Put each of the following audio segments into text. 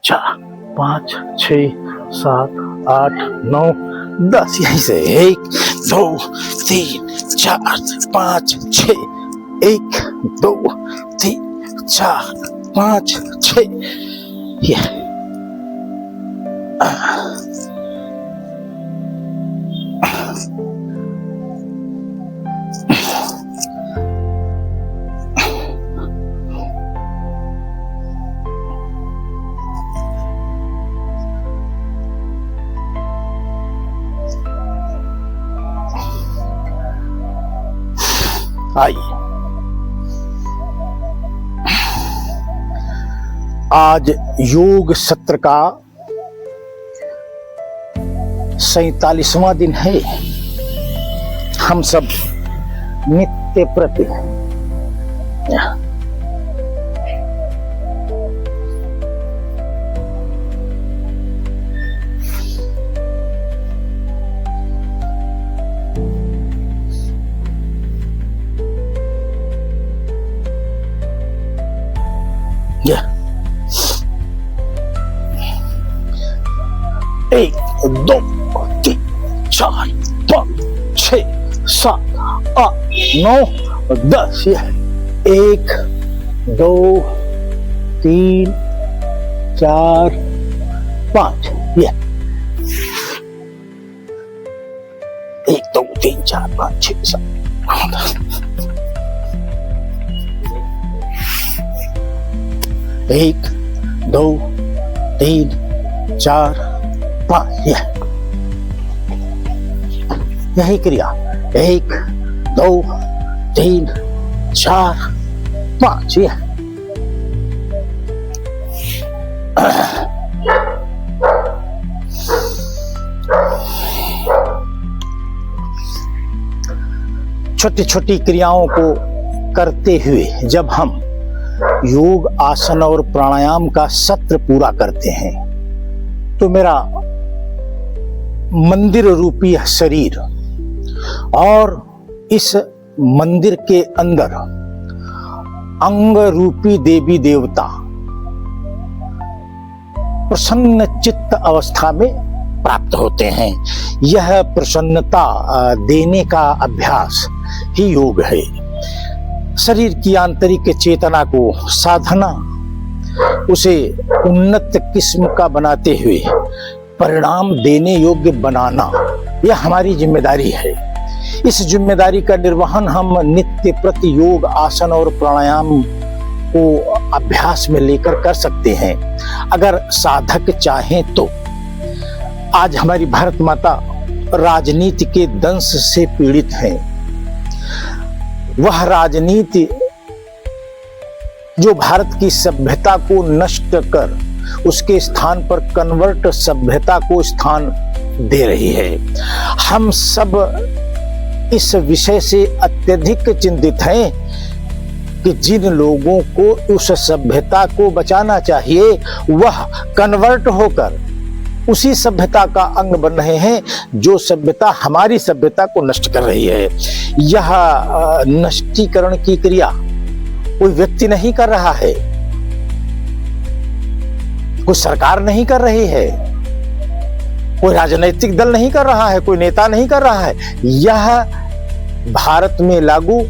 4 5 6 7 8 9 10। यहीं से 1 2 3 4 5 6 1 2 3 4 5 6। ये आइए, आज योग सत्र का 47वां दिन है। हम सब नित्य प्रति एक 2 3 4 5 6 7 8 9 10। यह 1 2 3 4 5। यह 1 2 3 4 5 6 7 1 2 3 4 5। यही क्रिया 1 2 3 4 5। यह छोटी छोटी क्रियाओं को करते हुए जब हम योग आसन और प्राणायाम का सत्र पूरा करते हैं तो मेरा मंदिर रूपी शरीर और इस मंदिर के अंदर अंग रूपी देवी देवता प्रसन्न चित्त अवस्था में प्राप्त होते हैं। यह प्रसन्नता देने का अभ्यास ही योग है। शरीर की आंतरिक चेतना को साधना उसे उन्नत किस्म का बनाते हुए परिणाम देने योग्य बनाना, यह हमारी जिम्मेदारी है। इस जिम्मेदारी का निर्वहन हम नित्य प्रति योग आसन और प्राणायाम को अभ्यास में लेकर कर सकते हैं अगर साधक चाहें तो। आज हमारी भारत माता राजनीति के दंश से पीड़ित हैं। वह राजनीति जो भारत की सभ्यता को नष्ट कर उसके स्थान पर कन्वर्ट सभ्यता को स्थान दे रही है। हम सब इस विषय से अत्यधिक चिंतित हैं कि जिन लोगों को उस सभ्यता को बचाना चाहिए वह कन्वर्ट होकर उसी सभ्यता का अंग बन रहे हैं जो सभ्यता हमारी सभ्यता को नष्ट कर रही है। यह नष्टीकरण की क्रिया कोई व्यक्ति नहीं कर रहा है, कोई सरकार नहीं कर रही है, कोई राजनीतिक दल नहीं कर रहा है, कोई नेता नहीं कर रहा है। यह भारत में लागू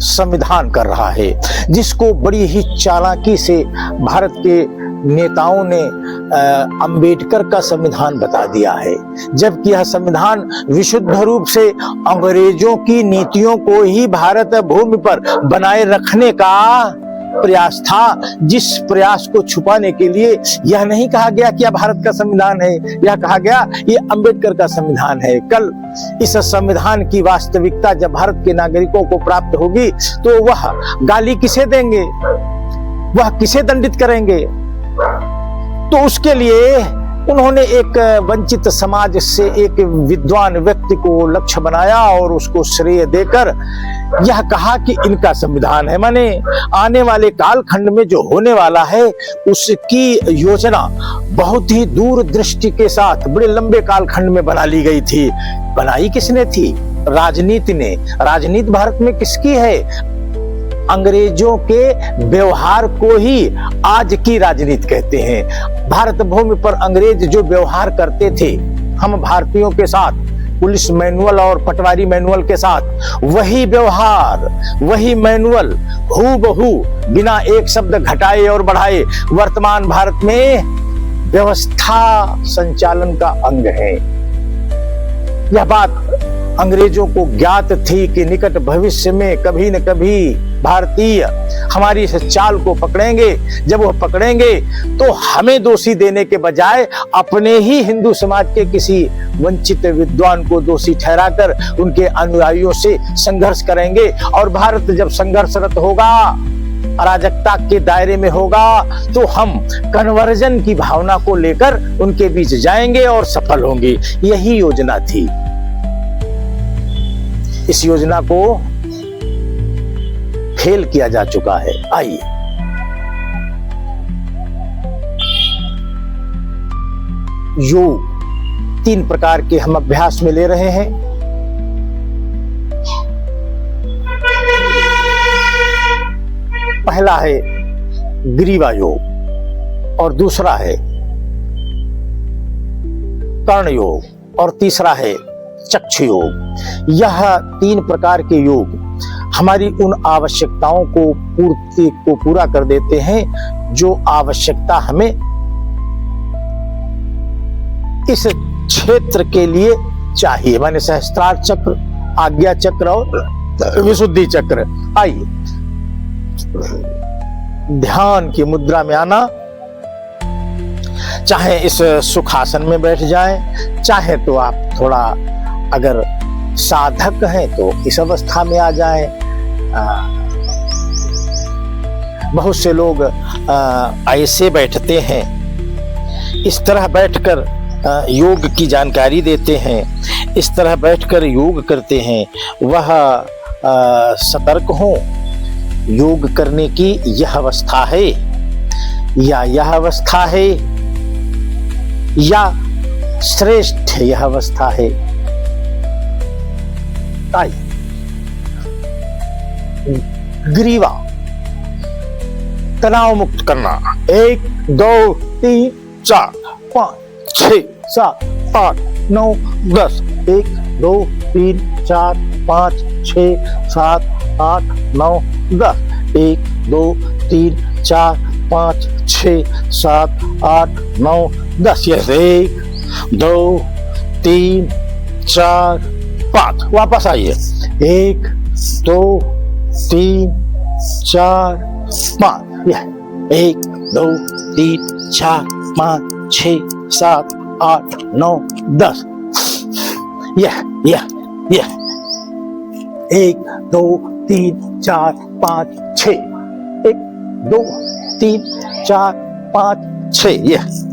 संविधान कर रहा है, जिसको बड़ी ही चालाकी से भारत के नेताओं ने अंबेडकर का संविधान बता दिया है, जबकि यह संविधान विशुद्ध रूप से अंग्रेजों की नीतियों को ही भारत भूमि पर बनाए रखने का प्रयास था, जिस प्रयास को छुपाने के लिए यह नहीं कहा गया कि यह भारत का संविधान है, यह कहा गया ये अंबेडकर का संविधान है। कल इस संविधान की वास्तविकता जब भारत के नागरिकों को प्राप्त होगी तो वह गाली किसे देंगे, वह किसे दंडित करेंगे। तो उसके लिए उन्होंने एक वंचित समाज से एक विद्वान व्यक्ति को लक्ष्य बनाया और उसको श्रेय देकर यह कहा कि इनका संविधान है। माने आने वाले कालखंड में जो होने वाला है उसकी योजना बहुत ही दूरदृष्टि के साथ बड़े लंबे कालखंड में बना ली गई थी। बनाई किसने थी? राजनीति ने। राजनीति भारत में किसकी है? अंग्रेजों के व्यवहार को ही आज की राजनीति कहते हैं। भारत भूमि पर अंग्रेज जो व्यवहार करते थे हम भारतीयों के साथ, पुलिस मैनुअल और पटवारी मैनुअल के साथ, वही व्यवहार, वही मैनुअल हूबहू बिना एक शब्द घटाए और बढ़ाए वर्तमान भारत में व्यवस्था संचालन का अंग है। यह बात अंग्रेजों को ज्ञात थी कि निकट भविष्य में कभी न कभी भारतीय हमारी इस चाल को पकड़ेंगे। जब वह पकड़ेंगे तो हमें दोषी देने के बजाय अपने ही हिंदू समाज के किसी वंचित विद्वान को दोषी ठहराकर उनके अनुयायियों से संघर्ष करेंगे। और भारत जब संघर्षरत होगा, अराजकता के दायरे में होगा, तो हम कन्वर्जन की भावना को लेकर उनके बीच जाएंगे और सफल होंगे। यही योजना थी। इस योजना को फेल किया जा चुका है। आइए योग 3 प्रकार के हम अभ्यास में ले रहे हैं। पहला है ग्रीवा योग और दूसरा है कर्ण योग और तीसरा है चक्षु योग। यह 3 प्रकार के योग हमारी उन आवश्यकताओं को पूरा कर देते हैं जो आवश्यकता हमें इस क्षेत्र के लिए चाहिए, माने सहस्त्रार चक्र, आज्ञा चक्र और विशुद्धि चक्र। आइए ध्यान की मुद्रा में आना, चाहे इस सुखासन में बैठ जाएं, चाहे तो आप थोड़ा अगर साधक हैं तो इस अवस्था में आ जाएं। बहुत से लोग ऐसे बैठते हैं, इस तरह बैठकर योग की जानकारी देते हैं, इस तरह बैठकर योग करते हैं। वह सतर्क हो, योग करने की यह अवस्था है या यह अवस्था है या श्रेष्ठ यह अवस्था है। आइए ग्रीवा तनाव मुक्त करना। 1 2 3 4 5 6 7 8 9 10। 1 2 3 4 5 6 7 8 9 10। 1 2 3 4 5 6 7 8 9 10। यस 1 2 3 4 5। वापस आइए 1 2 3 4 5। 1 2 3 4 5 6 7 8 9 10। 1 2 3 4 5 6। 1 2 3 4 5 6।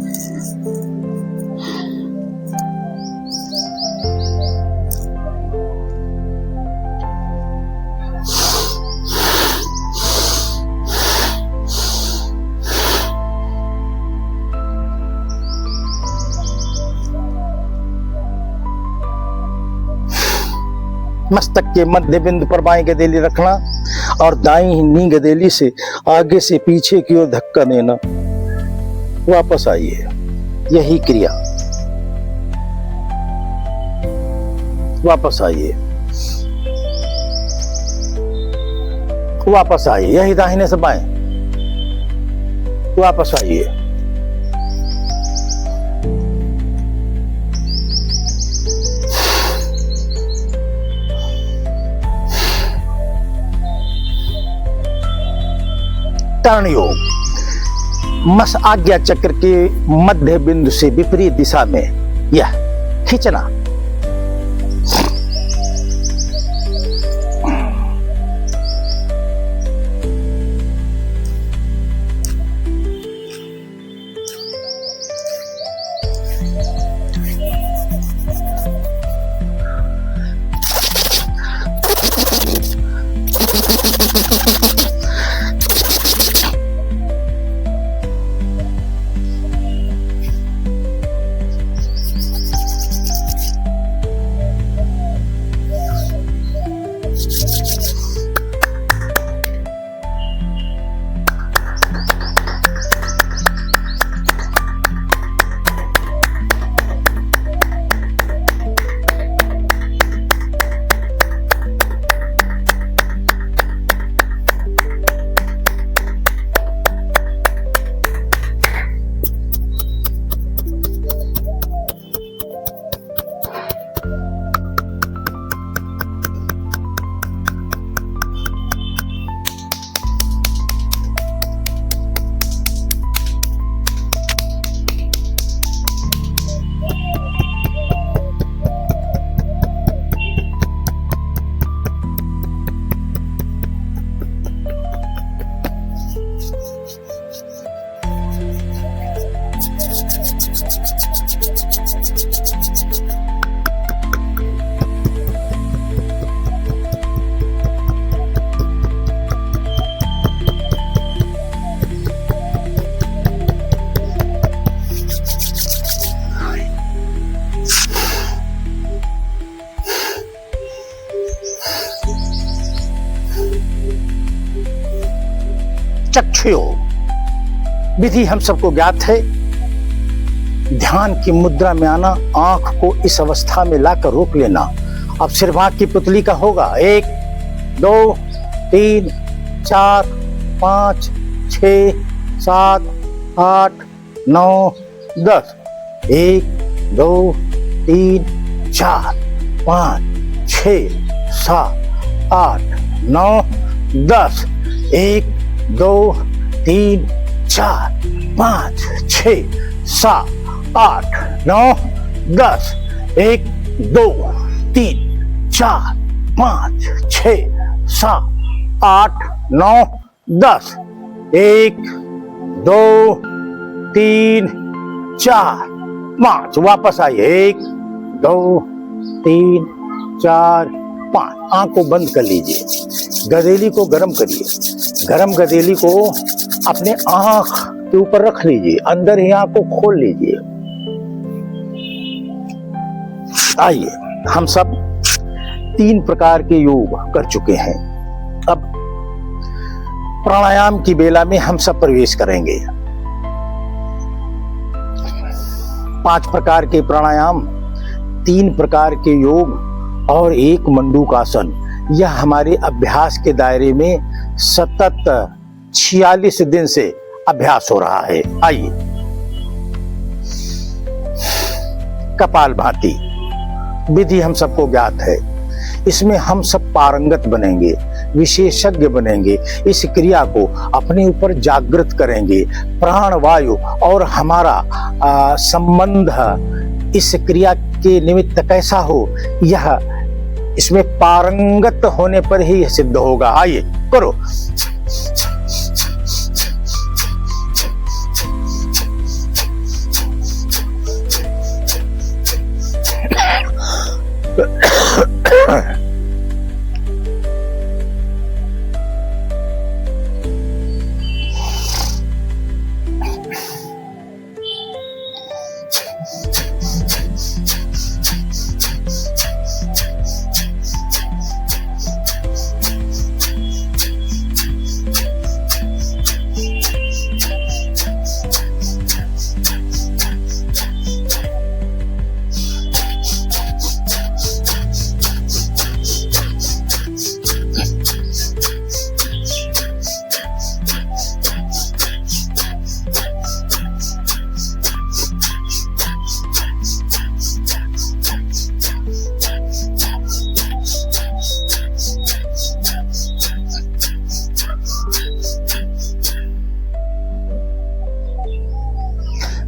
मस्तक के मध्य बिंदु पर बाएं गदेली रखना और दाईं नी गदेली से आगे से पीछे की ओर धक्का देना। वापस आइए, यही क्रिया। वापस आइए, वापस आइए, यही दाहिने से बाएं। वापस आइए। कर्ण योग मस आज्ञा चक्र के मध्य बिंदु से विपरीत दिशा में यह खींचना। योग विधि हम सबको ज्ञात है। ध्यान की मुद्रा में आना, आंख को इस अवस्था में लाकर रोक लेना। अब सिर्फ आंख की पुतली का होगा। 1 2 3 4 5 6 7 8 9 10। 1 2 3 4 5 6 7 8 9 10। 1 2 3 4 5 6 7 8 9 10। 1 2 3 4 5 6 7 8 9 10। 1 2 3 4 5। वापस आइए। 1 2 3 4 5। आंख को बंद कर लीजिए। गदेली को गर्म करिए। गर्म गदेली को अपने आंख के ऊपर रख लीजिए। अंदर ही आंख को खोल लीजिए। आइए, हम सब 3 प्रकार के योग कर चुके हैं। अब प्राणायाम की बेला में हम सब प्रवेश करेंगे। 5 प्रकार के प्राणायाम, 3 प्रकार के योग और 1 मंडूकासन। यह हमारे अभ्यास के दायरे में सतत 46 दिन से अभ्यास हो रहा है। आइए, कपालभाति विधि हम सबको ज्ञात है। इसमें हम सब पारंगत बनेंगे, विशेषज्ञ बनेंगे। इस क्रिया को अपने ऊपर जागृत करेंगे। प्राण वायु और हमारा संबंध इस क्रिया के निमित्त कैसा हो, यह इसमें पारंगत होने पर ही सिद्ध होगा। आइए करो।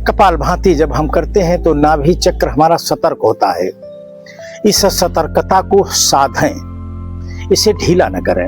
कपालभाति जब हम करते हैं तो नाभि चक्र हमारा सतर्क होता है। इस सतर्कता को साधें, इसे ढीला न करें।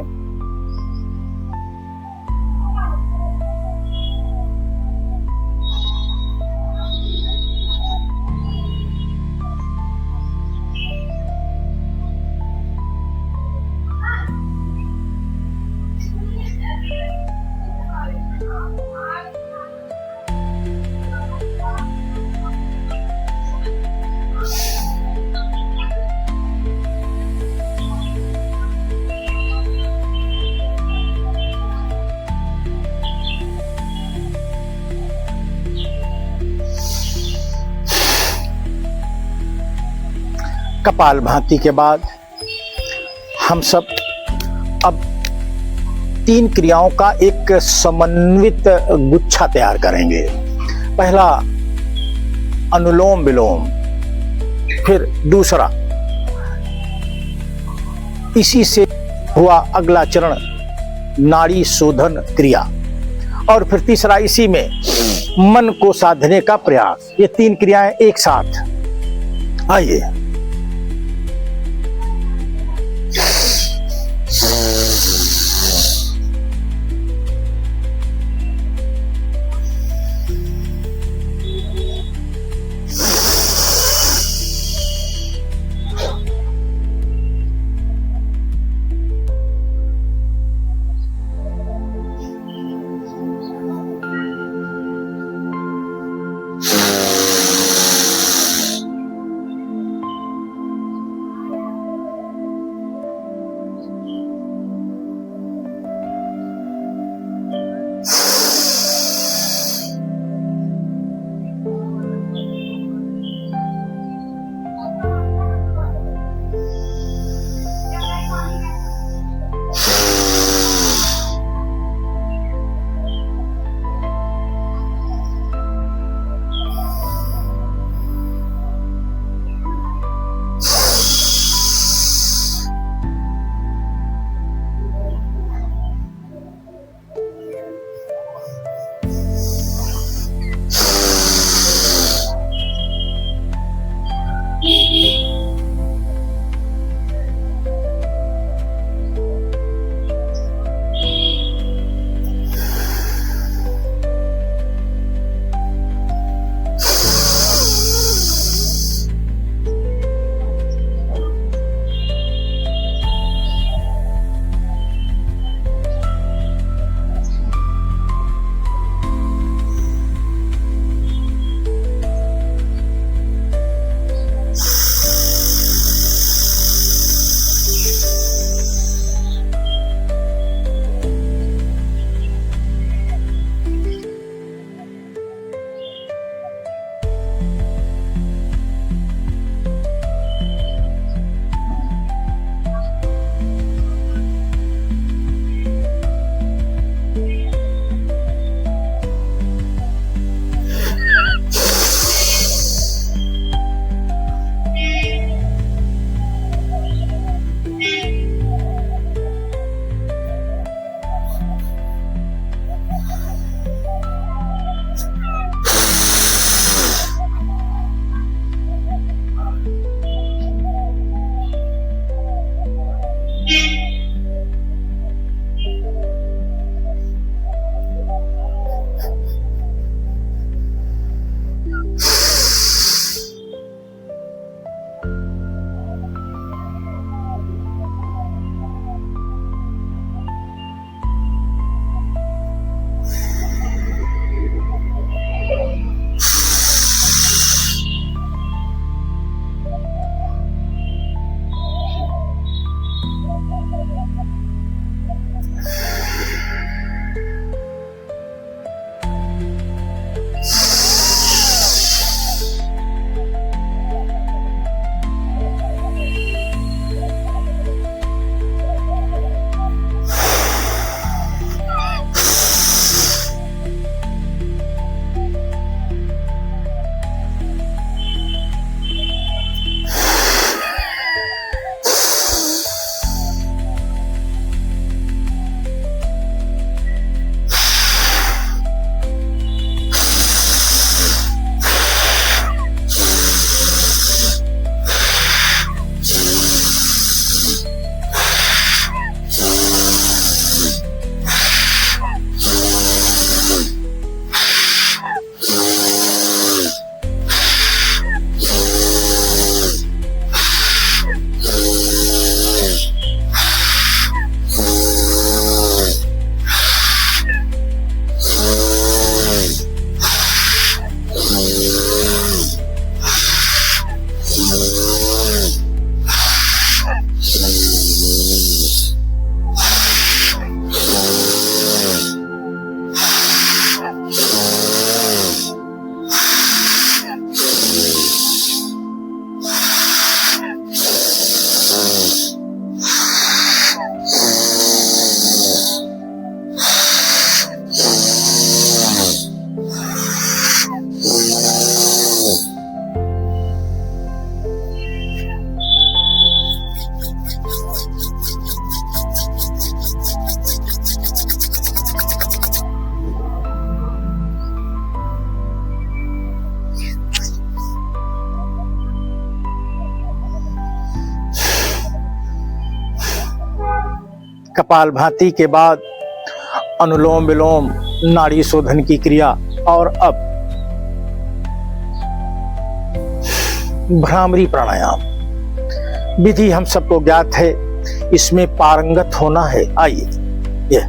कपालभाति के बाद हम सब अब 3 क्रियाओं का एक समन्वित गुच्छा तैयार करेंगे। पहला अनुलोम विलोम, फिर दूसरा इसी से हुआ अगला चरण नाड़ी शोधन क्रिया, और फिर तीसरा इसी में मन को साधने का प्रयास। ये 3 क्रियाएं एक साथ। आइए, कपालभाति के बाद अनुलोम विलोम, नाड़ी शोधन की क्रिया और अब भ्रामरी प्राणायाम विधि हम सबको ज्ञात है, इसमें पारंगत होना है। आइए ये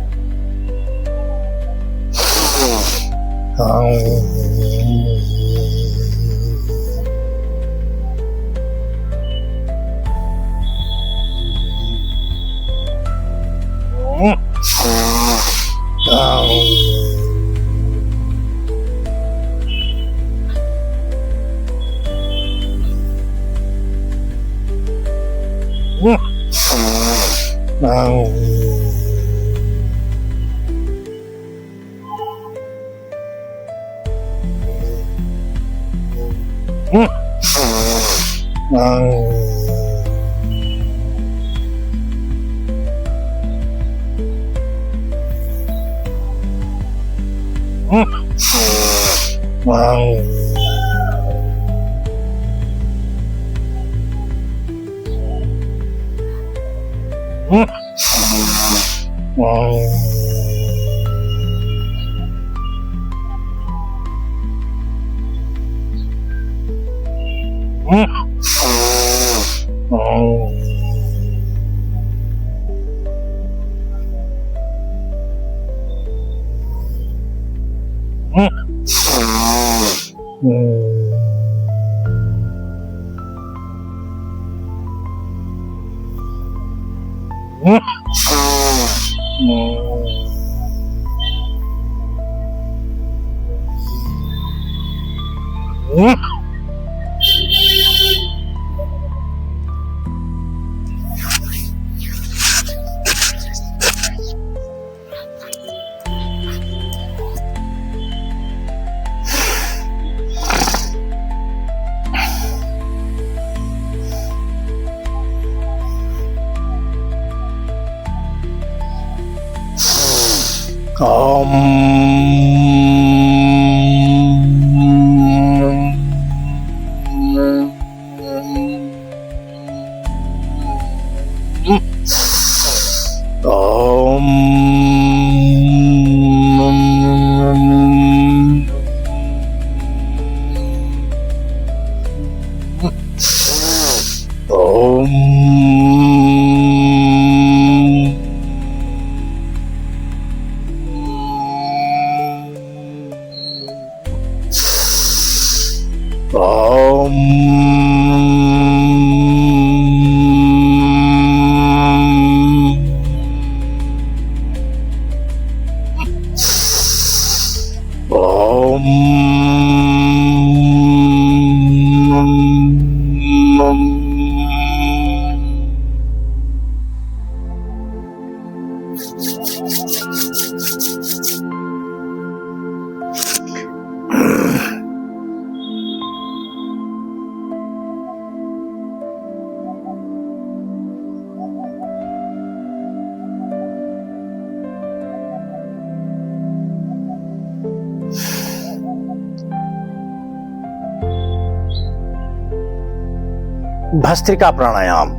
भस्त्रिका प्राणायाम।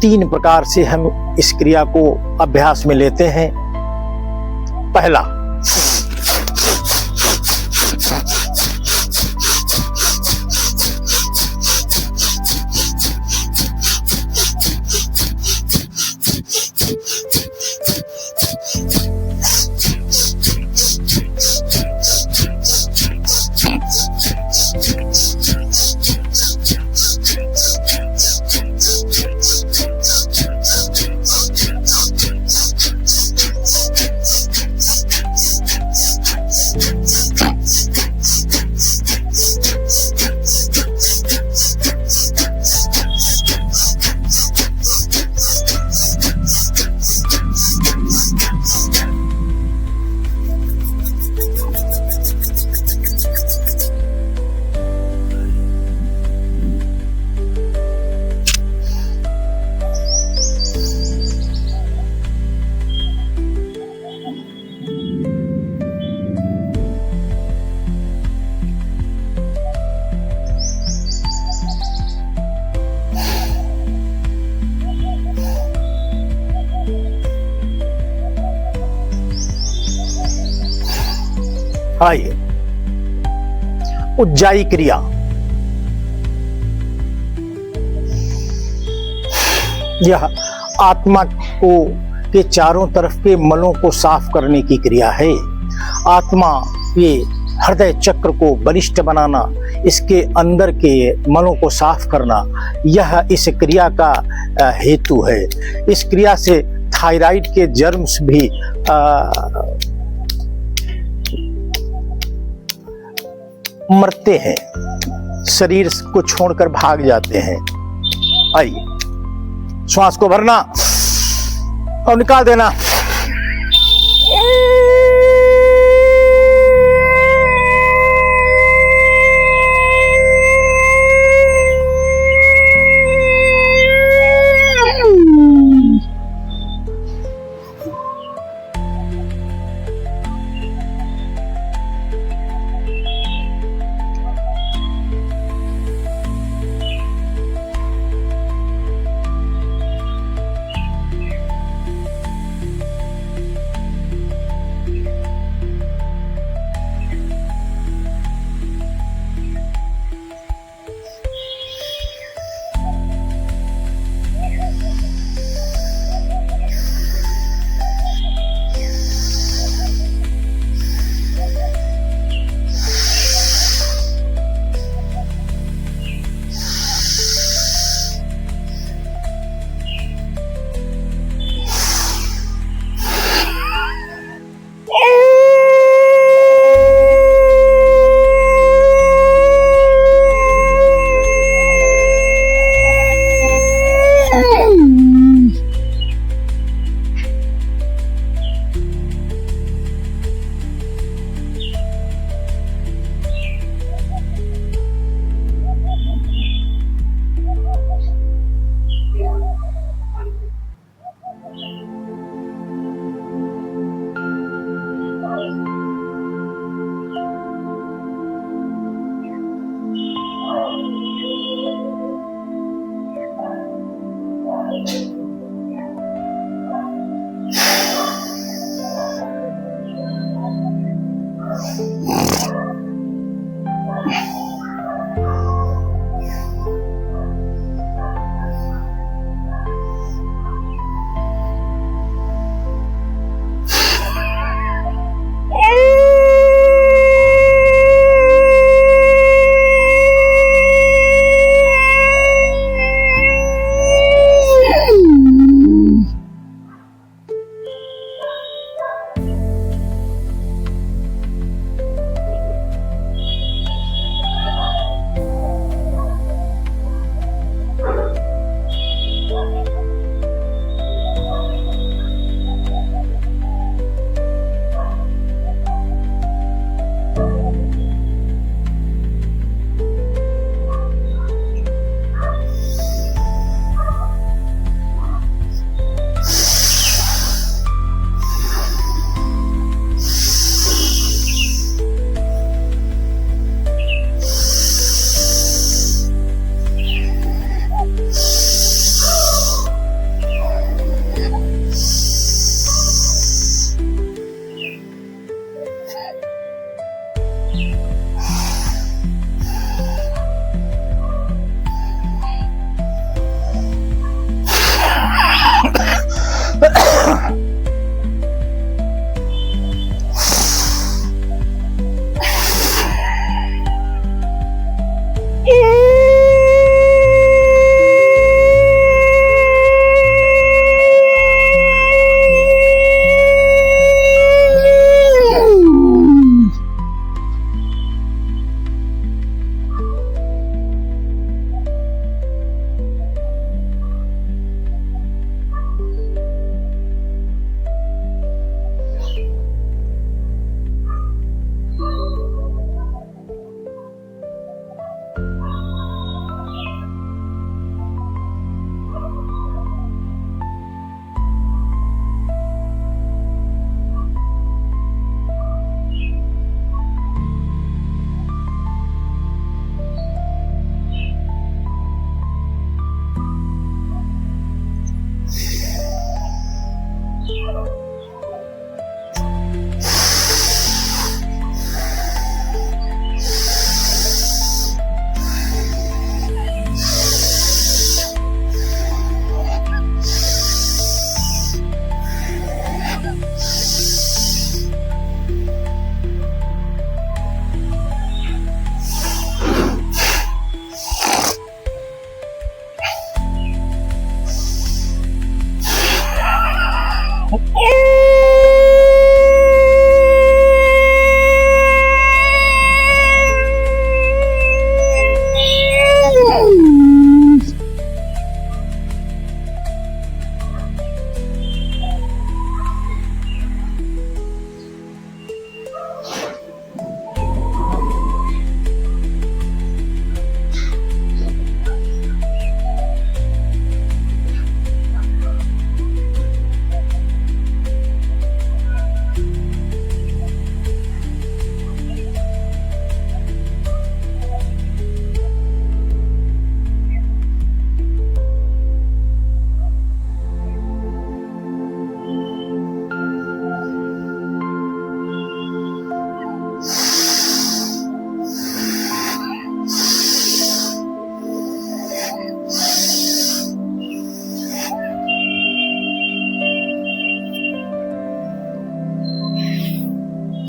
3 प्रकार से हम इस क्रिया को अभ्यास में लेते हैं। पहला, आइए, उज्जाई क्रिया। यह आत्मा को के चारों तरफ के मलों को साफ करने की क्रिया है। आत्मा ये हृदय चक्र को बलिष्ठ बनाना, इसके अंदर के मलों को साफ करना, यह इस क्रिया का हेतु है। इस क्रिया से थायराइड के जर्म्स भी मरते हैं, शरीर को छोड़कर भाग जाते हैं। आइए, श्वास को भरना और निकाल देना।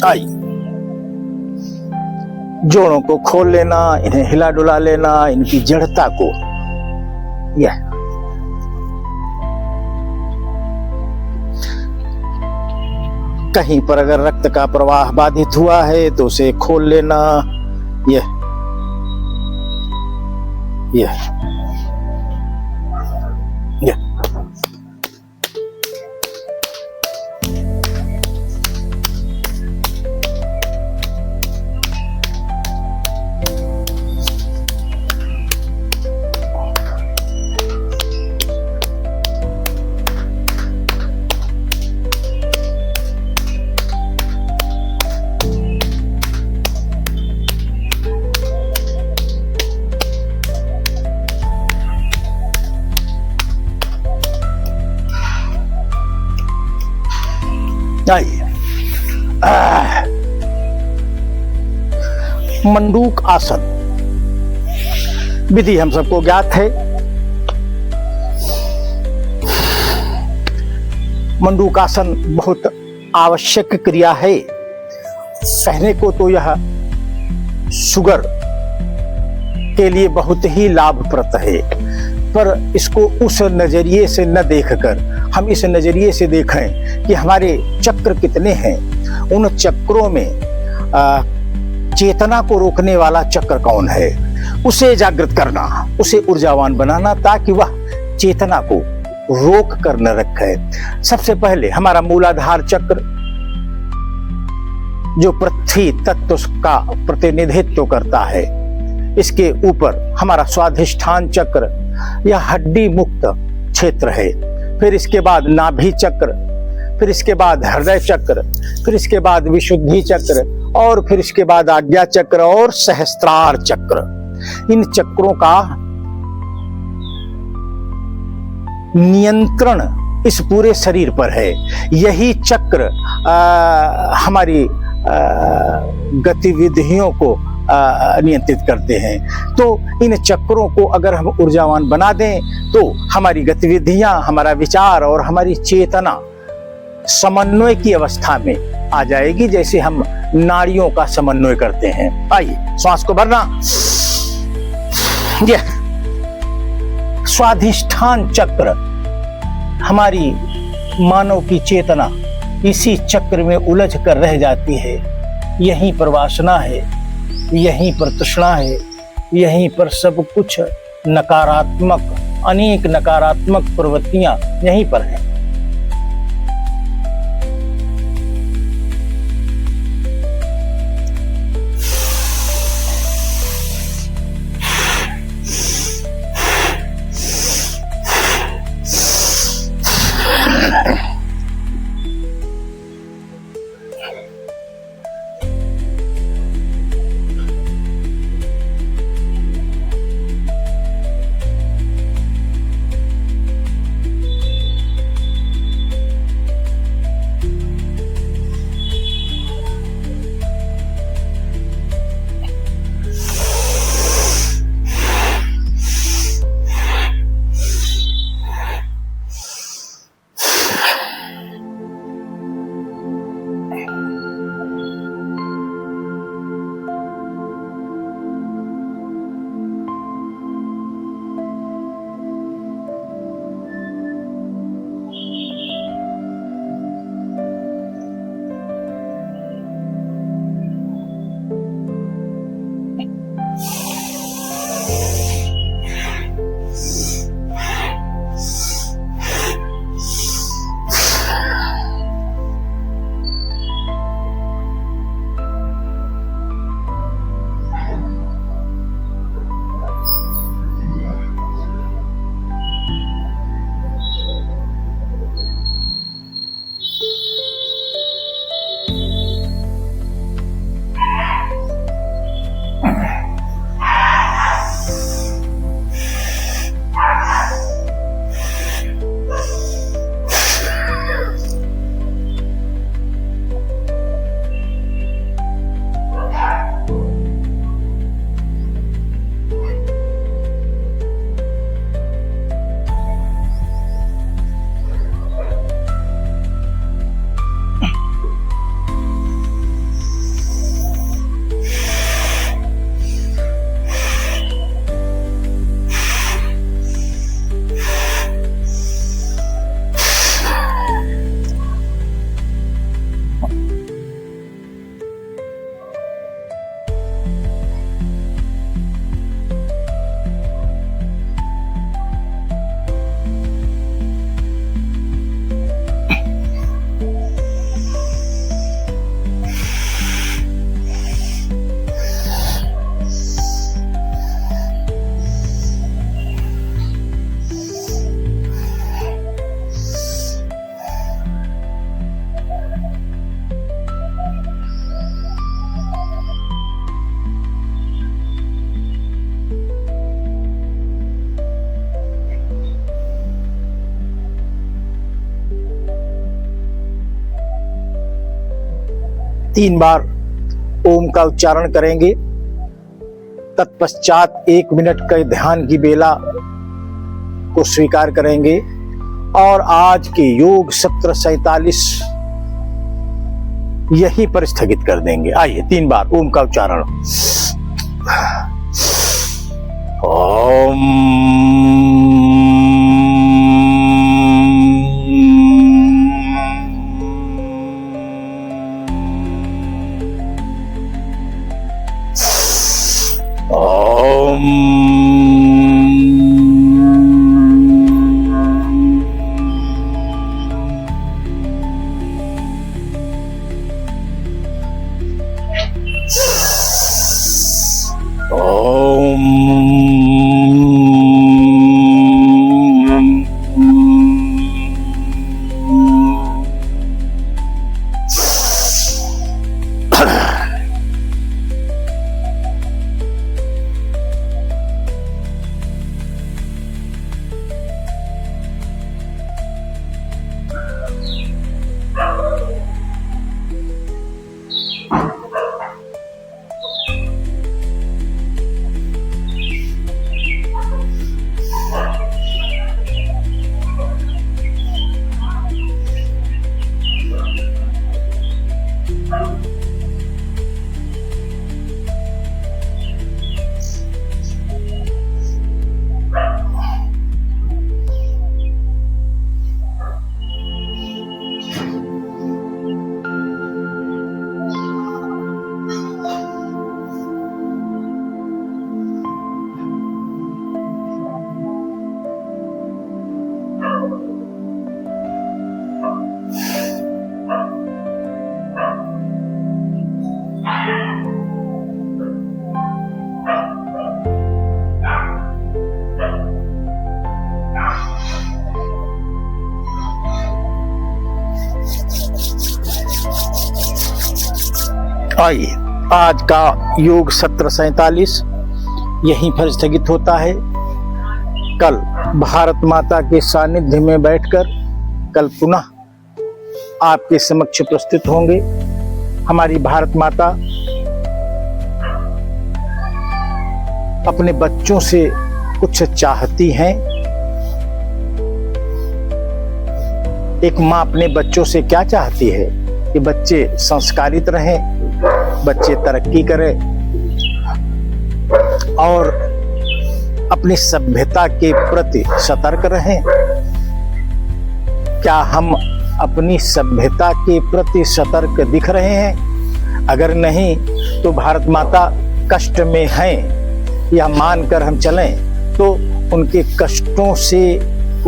आई, जोड़ों को खोल लेना, इन्हें हिला डुला लेना, इनकी जड़ता को, यह कहीं पर अगर रक्त का प्रवाह बाधित हुआ है तो उसे खोल लेना, यह आइए। मंडूक आसन विधि हम सबको ज्ञात है। मंडूक आसन बहुत आवश्यक क्रिया है। कहने को तो यह शुगर के लिए बहुत ही लाभप्रद है, पर इसको उस नजरिए से न देखकर हम इस नजरिए से देखें कि हमारे चक्र कितने हैं, उन चक्रों में चेतना को रोकने वाला चक्र कौन है, उसे जागृत करना, उसे ऊर्जावान बनाना, ताकि वह चेतना को रोक कर न रखे। सबसे पहले हमारा मूलाधार चक्र जो पृथ्वी तत्व का प्रतिनिधित्व करता है, इसके ऊपर हमारा स्वाधिष्ठान चक्र, यह हड्डी मुक्त क्षेत्र है। फिर इसके बाद नाभि चक्र, फिर इसके बाद हृदय चक्र, फिर इसके बाद विशुद्धि चक्र, और फिर इसके बाद आज्ञा चक्र और सहस्त्रार चक्र। इन चक्रों का नियंत्रण इस पूरे शरीर पर है। यही चक्र हमारी गतिविधियों को नियंत्रित करते हैं। तो इन चक्रों को अगर हम ऊर्जावान बना दें तो हमारी गतिविधियां, हमारा विचार और हमारी चेतना समन्वय की अवस्था में आ जाएगी, जैसे हम नाड़ियों का समन्वय करते हैं। आइए, श्वास को भरना। यह स्वाधिष्ठान चक्र, हमारी मानव की चेतना इसी चक्र में उलझ कर रह जाती है। यहीं पर वासना है, यहीं पर तृष्णा है, यहीं पर सब कुछ नकारात्मक, अनेक नकारात्मक प्रवृत्तियां यहीं पर हैं। 3 बार ओम का उच्चारण करेंगे। तत्पश्चात 1 मिनट का ध्यान की बेला को स्वीकार करेंगे और आज के योग सत्र 47 यहीं पर स्थगित कर देंगे। आइए 3 बार ओम का उच्चारण। ओम आइए, आज का योग सत्र 47 यहीं पर स्थगित होता है। कल भारत माता के सानिध्य में बैठकर कल पुनः आपके समक्ष प्रस्तुत होंगे। हमारी भारत माता अपने बच्चों से कुछ चाहती हैं। एक माँ अपने बच्चों से क्या चाहती है कि बच्चे संस्कारित रहें, बच्चे तरक्की करें और अपनी सभ्यता के प्रति सतर्क रहें। क्या हम अपनी सभ्यता के प्रति सतर्क दिख रहे हैं? अगर नहीं तो भारत माता कष्ट में हैं, यह मानकर हम चलें तो उनके कष्टों से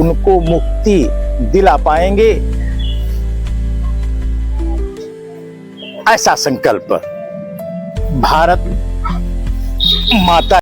उनको मुक्ति दिला पाएंगे। ऐसा संकल्प भारत माता